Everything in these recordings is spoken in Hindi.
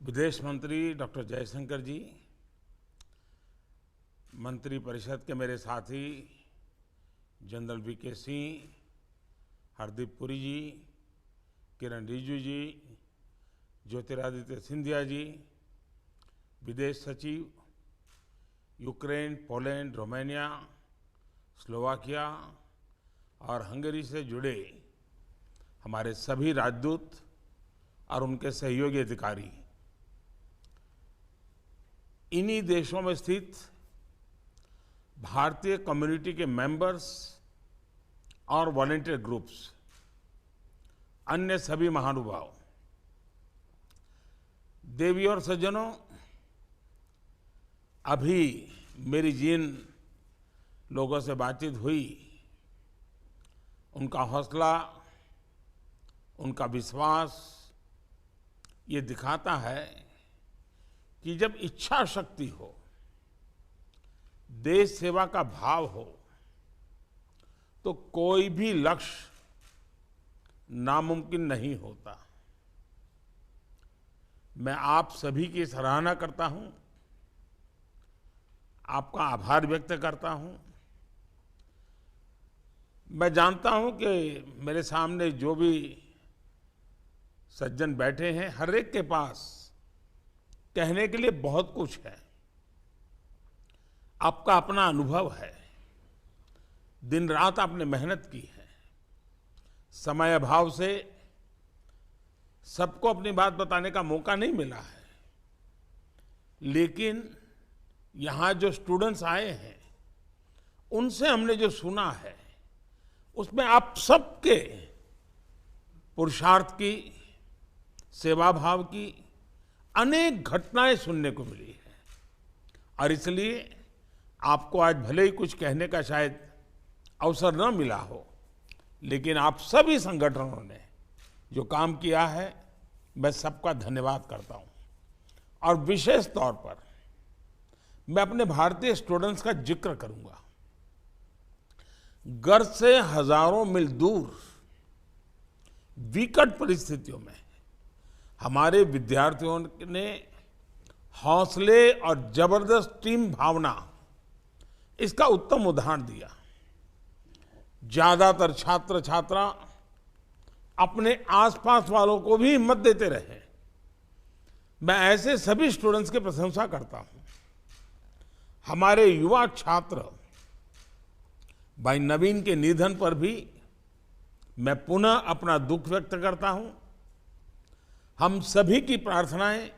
विदेश मंत्री डॉक्टर जयशंकर जी, मंत्री परिषद के मेरे साथी जनरल वीके सिंह, हरदीप पुरी जी, किरण रिजिजू जी, ज्योतिरादित्य सिंधिया जी, विदेश सचिव, यूक्रेन, पोलैंड, रोमानिया, स्लोवाकिया और हंगरी से जुड़े हमारे सभी राजदूत और उनके सहयोगी अधिकारी, इन्हीं देशों में स्थित भारतीय कम्युनिटी के मेंबर्स और वॉलंटियर ग्रुप्स, अन्य सभी महानुभाव, देवी और सज्जनों, अभी मेरी जिन लोगों से बातचीत हुई, उनका हौसला, उनका विश्वास ये दिखाता है कि जब इच्छा शक्ति हो, देश सेवा का भाव हो, तो कोई भी लक्ष्य नामुमकिन नहीं होता। मैं आप सभी की सराहना करता हूं, आपका आभार व्यक्त करता हूं। मैं जानता हूं कि मेरे सामने जो भी सज्जन बैठे हैं, हर एक के पास कहने के लिए बहुत कुछ है। आपका अपना अनुभव है, दिन रात आपने मेहनत की है, समय अभाव से सबको अपनी बात बताने का मौका नहीं मिला है, लेकिन यहां जो स्टूडेंट्स आए हैं, उनसे हमने जो सुना है, उसमें आप सबके पुरुषार्थ की, सेवा भाव की अनेक घटनाएं सुनने को मिली है। और इसलिए आपको आज भले ही कुछ कहने का शायद अवसर न मिला हो, लेकिन आप सभी संगठनों ने जो काम किया है, मैं सबका धन्यवाद करता हूं। और विशेष तौर पर मैं अपने भारतीय स्टूडेंट्स का जिक्र करूंगा। घर से हजारों मील दूर विकट परिस्थितियों में हमारे विद्यार्थियों ने हौसले और जबरदस्त टीम भावना, इसका उत्तम उदाहरण दिया। ज्यादातर छात्र छात्रा अपने आसपास वालों को भी हिम्मत देते रहे। मैं ऐसे सभी स्टूडेंट्स की प्रशंसा करता हूं। हमारे युवा छात्र भाई नवीन के निधन पर भी मैं पुनः अपना दुख व्यक्त करता हूं। हम सभी की प्रार्थनाएं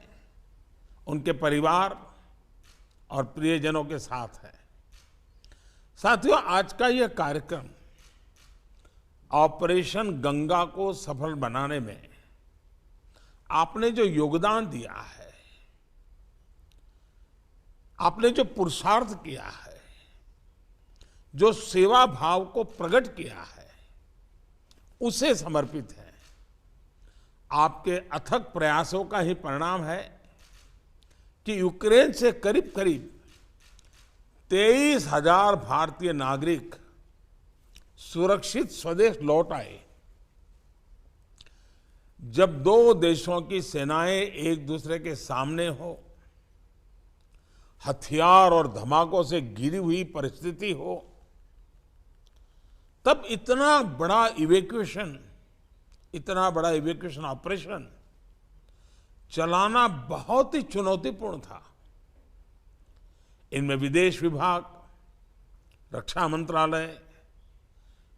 उनके परिवार और प्रियजनों के साथ है। साथियों, आज का यह कार्यक्रम ऑपरेशन गंगा को सफल बनाने में आपने जो योगदान दिया है, आपने जो पुरुषार्थ किया है, जो सेवा भाव को प्रकट किया है, उसे समर्पित है। आपके अथक प्रयासों का ही परिणाम है कि यूक्रेन से करीब करीब 23,000 भारतीय नागरिक सुरक्षित स्वदेश लौट आए। जब दो देशों की सेनाएं एक दूसरे के सामने हो, हथियार और धमाकों से घिरी हुई परिस्थिति हो, तब इतना बड़ा इवैक्यूएशन ऑपरेशन चलाना बहुत ही चुनौतीपूर्ण था। इनमें विदेश विभाग, रक्षा मंत्रालय,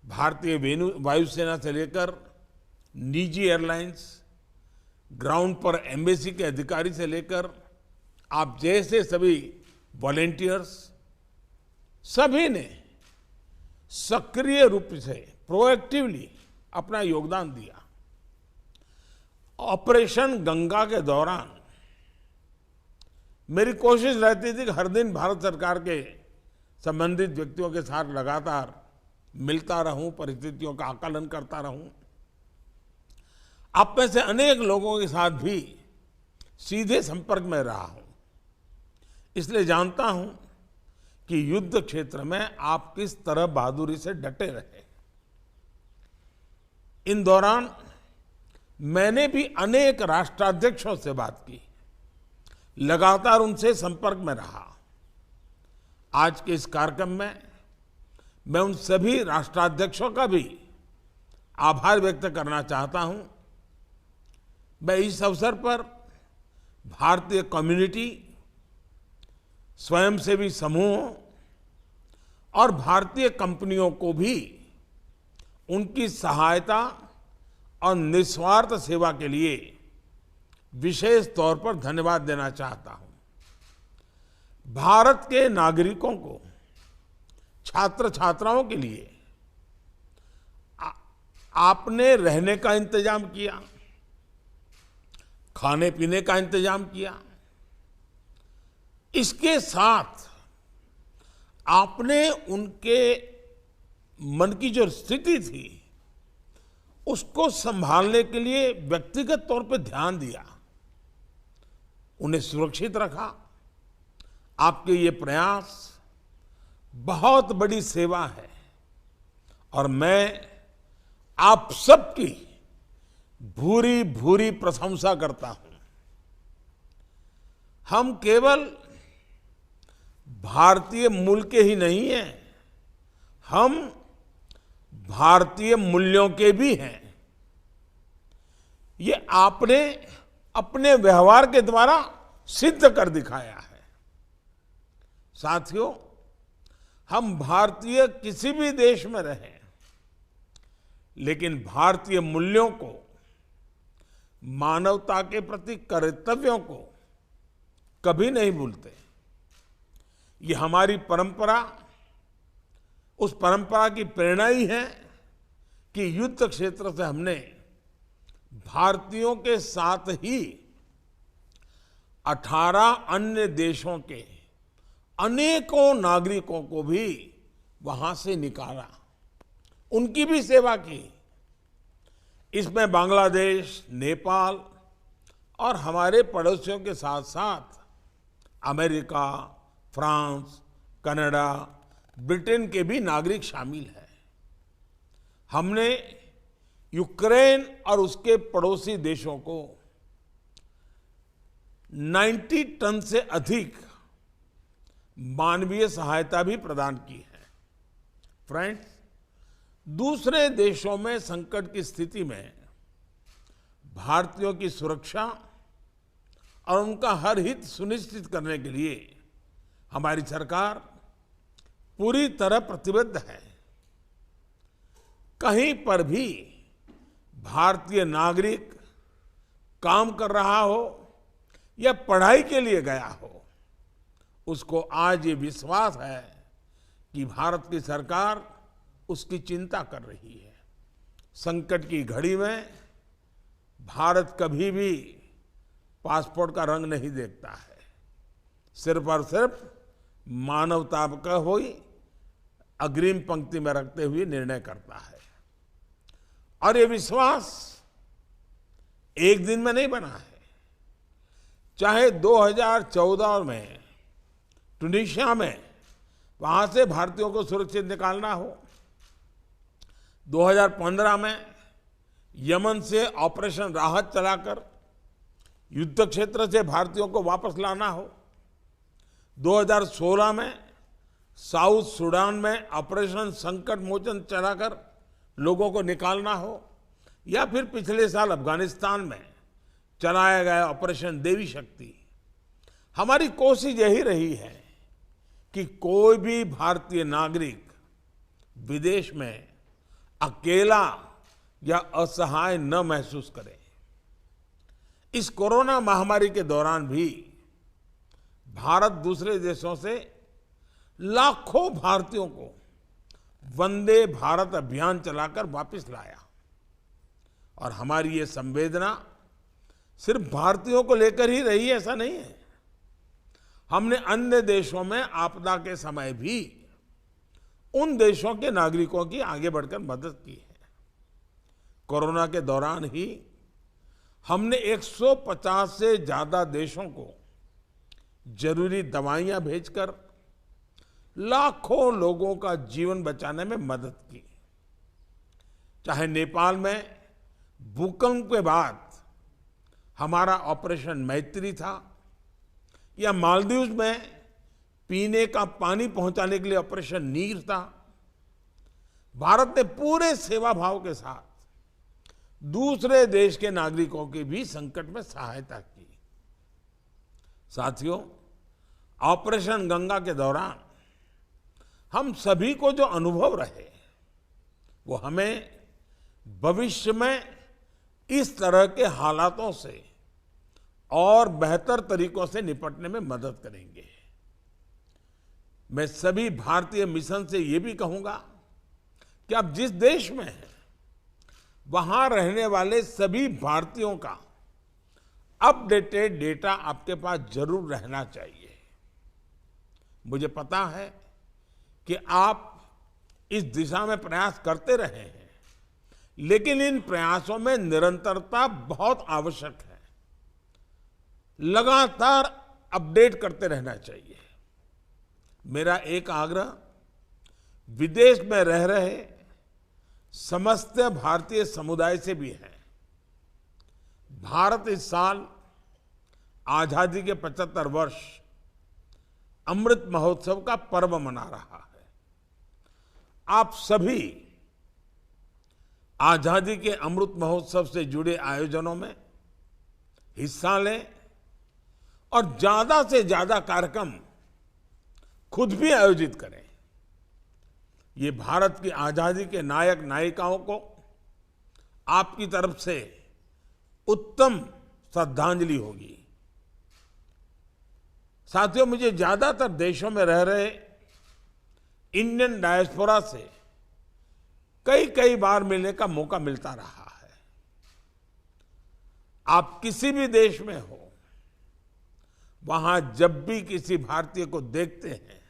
भारतीय वायुसेना से लेकर निजी एयरलाइंस, ग्राउंड पर एम्बेसी के अधिकारी से लेकर आप जैसे सभी वॉलेंटियर्स, सभी ने सक्रिय रूप से प्रोएक्टिवली अपना योगदान दिया। ऑपरेशन गंगा के दौरान मेरी कोशिश रहती थी कि हर दिन भारत सरकार के संबंधित व्यक्तियों के साथ लगातार मिलता रहूं, परिस्थितियों का आकलन करता रहूं। आप में से अनेक लोगों के साथ भी सीधे संपर्क में रहा हूं, इसलिए जानता हूं कि युद्ध क्षेत्र में आप किस तरह बहादुरी से डटे रहे। इन दौरान मैंने भी अनेक राष्ट्राध्यक्षों से बात की। लगातार उनसे संपर्क में रहा। आज के इस कार्यक्रम में मैं उन सभी राष्ट्राध्यक्षों का भी आभार व्यक्त करना चाहता हूं। मैं इस अवसर पर भारतीय कम्युनिटी, स्वयंसेवी समूहों और भारतीय कंपनियों को भी उनकी सहायता और निस्वार्थ सेवा के लिए विशेष तौर पर धन्यवाद देना चाहता हूं। भारत के नागरिकों को, छात्र छात्राओं के लिए आपने रहने का इंतजाम किया, खाने पीने का इंतजाम किया। इसके साथ आपने उनके मन की जो स्थिति थी उसको संभालने के लिए व्यक्तिगत तौर पर ध्यान दिया, उन्हें सुरक्षित रखा। आपके ये प्रयास बहुत बड़ी सेवा है और मैं आप सबकी भूरी भूरी प्रशंसा करता हूं। हम केवल भारतीय मूल के ही नहीं हैं, हम भारतीय मूल्यों के भी हैं। ये आपने अपने व्यवहार के द्वारा सिद्ध कर दिखाया है। साथियों, हम भारतीय किसी भी देश में रहें, लेकिन भारतीय मूल्यों को, मानवता के प्रति कर्तव्यों को कभी नहीं भूलते। ये हमारी परंपरा, उस परंपरा की प्रेरणा ही है कि युद्ध क्षेत्र से हमने भारतीयों के साथ ही 18 अन्य देशों के अनेकों नागरिकों को भी वहां से निकाला, उनकी भी सेवा की। इसमें बांग्लादेश, नेपाल और हमारे पड़ोसियों के साथ साथ अमेरिका, फ्रांस, कनाडा, ब्रिटेन के भी नागरिक शामिल हैं। हमने यूक्रेन और उसके पड़ोसी देशों को 90 टन से अधिक मानवीय सहायता भी प्रदान की है। फ्रेंड्स, दूसरे देशों में संकट की स्थिति में भारतीयों की सुरक्षा और उनका हर हित सुनिश्चित करने के लिए हमारी सरकार पूरी तरह प्रतिबद्ध है। कहीं पर भी भारतीय नागरिक काम कर रहा हो या पढ़ाई के लिए गया हो, उसको आज ये विश्वास है कि भारत की सरकार उसकी चिंता कर रही है। संकट की घड़ी में भारत कभी भी पासपोर्ट का रंग नहीं देखता है, सिर्फ और सिर्फ मानवता का ही अग्रिम पंक्ति में रखते हुए निर्णय करता है। और ये विश्वास एक दिन में नहीं बना है। चाहे 2014 में ट्यूनीशिया में वहां से भारतीयों को सुरक्षित निकालना हो, 2015 में यमन से ऑपरेशन राहत चलाकर युद्ध क्षेत्र से भारतीयों को वापस लाना हो, 2016 में साउथ सूडान में ऑपरेशन संकट मोचन चलाकर लोगों को निकालना हो, या फिर पिछले साल अफगानिस्तान में चलाया गया ऑपरेशन देवी शक्ति। हमारी कोशिश यही रही है कि कोई भी भारतीय नागरिक विदेश में अकेला या असहाय न महसूस करे। इस कोरोना महामारी के दौरान भी भारत दूसरे देशों से लाखों भारतीयों को वंदे भारत अभियान चलाकर वापस लाया। और हमारी ये संवेदना सिर्फ भारतीयों को लेकर ही रही, ऐसा नहीं है। हमने अन्य देशों में आपदा के समय भी उन देशों के नागरिकों की आगे बढ़कर मदद की है। कोरोना के दौरान ही हमने 150 से ज्यादा देशों को जरूरी दवाइयां भेजकर लाखों लोगों का जीवन बचाने में मदद की। चाहे नेपाल में भूकंप के बाद हमारा ऑपरेशन मैत्री था, या मालदीव्स में पीने का पानी पहुंचाने के लिए ऑपरेशन नीर था। भारत ने पूरे सेवा भाव के साथ दूसरे देश के नागरिकों की भी संकट में सहायता की। साथियों, ऑपरेशन गंगा के दौरान हम सभी को जो अनुभव रहे वो हमें भविष्य में इस तरह के हालातों से और बेहतर तरीकों से निपटने में मदद करेंगे। मैं सभी भारतीय मिशन से ये भी कहूंगा कि आप जिस देश में हैं वहां रहने वाले सभी भारतीयों का अपडेटेड डेटा आपके पास जरूर रहना चाहिए। मुझे पता है कि आप इस दिशा में प्रयास करते रहे हैं, लेकिन इन प्रयासों में निरंतरता बहुत आवश्यक है। लगातार अपडेट करते रहना चाहिए। मेरा एक आग्रह विदेश में रह रहे समस्त भारतीय समुदाय से भी है। भारत इस साल आजादी के 75 वर्ष अमृत महोत्सव का पर्व मना रहा है। आप सभी आजादी के अमृत महोत्सव से जुड़े आयोजनों में हिस्सा लें और ज्यादा से ज्यादा कार्यक्रम खुद भी आयोजित करें। ये भारत की आजादी के नायक नायिकाओं को आपकी तरफ से उत्तम श्रद्धांजलि होगी। साथियों, मुझे ज्यादातर देशों में रह रहे इंडियन डायस्पोरा से कई बार मिलने का मौका मिलता रहा है। आप किसी भी देश में हो, वहां जब भी किसी भारतीय को देखते हैं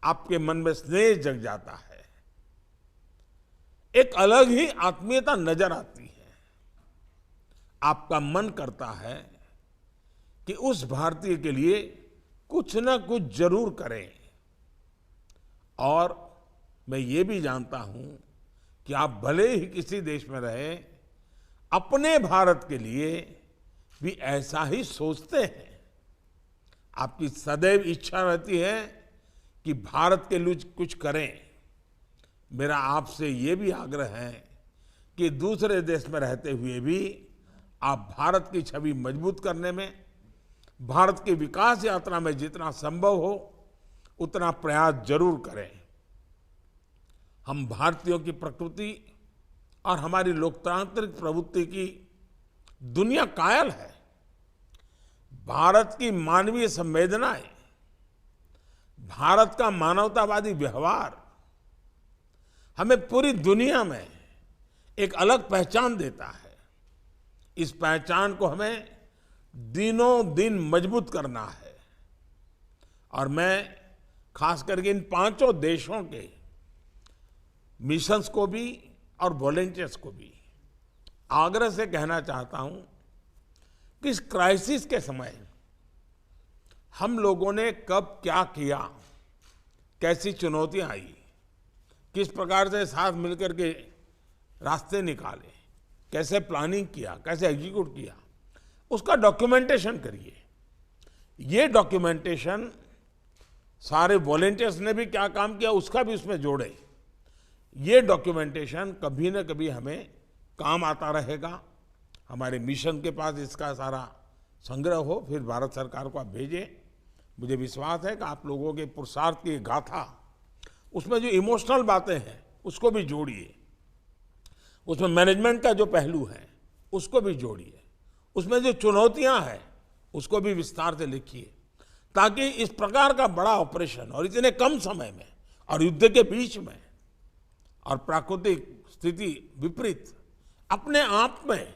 आपके मन में स्नेह जग जाता है, एक अलग ही आत्मीयता नजर आती है। आपका मन करता है कि उस भारतीय के लिए कुछ ना कुछ जरूर करें। और मैं ये भी जानता हूं कि आप भले ही किसी देश में रहे, अपने भारत के लिए भी ऐसा ही सोचते हैं। आपकी सदैव इच्छा रहती है कि भारत के लिए कुछ करें। मेरा आपसे ये भी आग्रह है कि दूसरे देश में रहते हुए भी आप भारत की छवि मजबूत करने में, भारत की विकास यात्रा में जितना संभव हो उतना प्रयास जरूर करें। हम भारतीयों की प्रकृति और हमारी लोकतांत्रिक प्रवृत्ति की दुनिया कायल है। भारत की मानवीय संवेदनाएं, भारत का मानवतावादी व्यवहार हमें पूरी दुनिया में एक अलग पहचान देता है। इस पहचान को हमें दिनों दिन मजबूत करना है। और मैं खास करके इन 5 देशों के मिशंस को भी और वॉलंटियर्स को भी आग्रह से कहना चाहता हूं कि इस क्राइसिस के समय हम लोगों ने कब क्या किया, कैसी चुनौतियां आई, किस प्रकार से साथ मिलकर के रास्ते निकाले, कैसे प्लानिंग किया, कैसे एग्जीक्यूट किया, उसका डॉक्यूमेंटेशन करिए। ये डॉक्यूमेंटेशन सारे वॉलंटियर्स ने भी क्या काम किया उसका भी उसमें जोड़े। ये डॉक्यूमेंटेशन कभी न कभी हमें काम आता रहेगा। हमारे मिशन के पास इसका सारा संग्रह हो, फिर भारत सरकार को आप भेजें। मुझे विश्वास है कि आप लोगों के पुरुषार्थ की गाथा, उसमें जो इमोशनल बातें हैं उसको भी जोड़िए, उसमें मैनेजमेंट का जो पहलू है उसको भी जोड़िए, उसमें जो चुनौतियां हैं उसको भी विस्तार से लिखिए, ताकि इस प्रकार का बड़ा ऑपरेशन और इतने कम समय में और युद्ध के बीच में और प्राकृतिक स्थिति विपरीत अपने आप में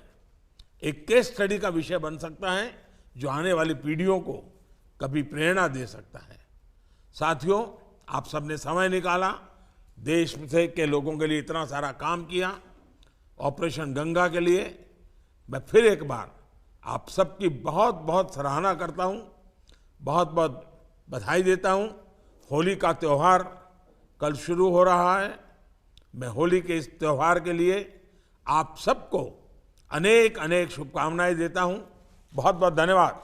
एक केस स्टडी का विषय बन सकता है, जो आने वाली पीढ़ियों को कभी प्रेरणा दे सकता है। साथियों, आप सबने समय निकाला, देश से के लोगों के लिए इतना सारा काम किया, ऑपरेशन गंगा के लिए मैं फिर एक बार आप सबकी बहुत बहुत सराहना करता हूं, बहुत बहुत बधाई देता हूं। होली का त्यौहार कल शुरू हो रहा है। मैं होली के इस त्यौहार के लिए आप सबको अनेक अनेक शुभकामनाएं देता हूं। बहुत बहुत धन्यवाद।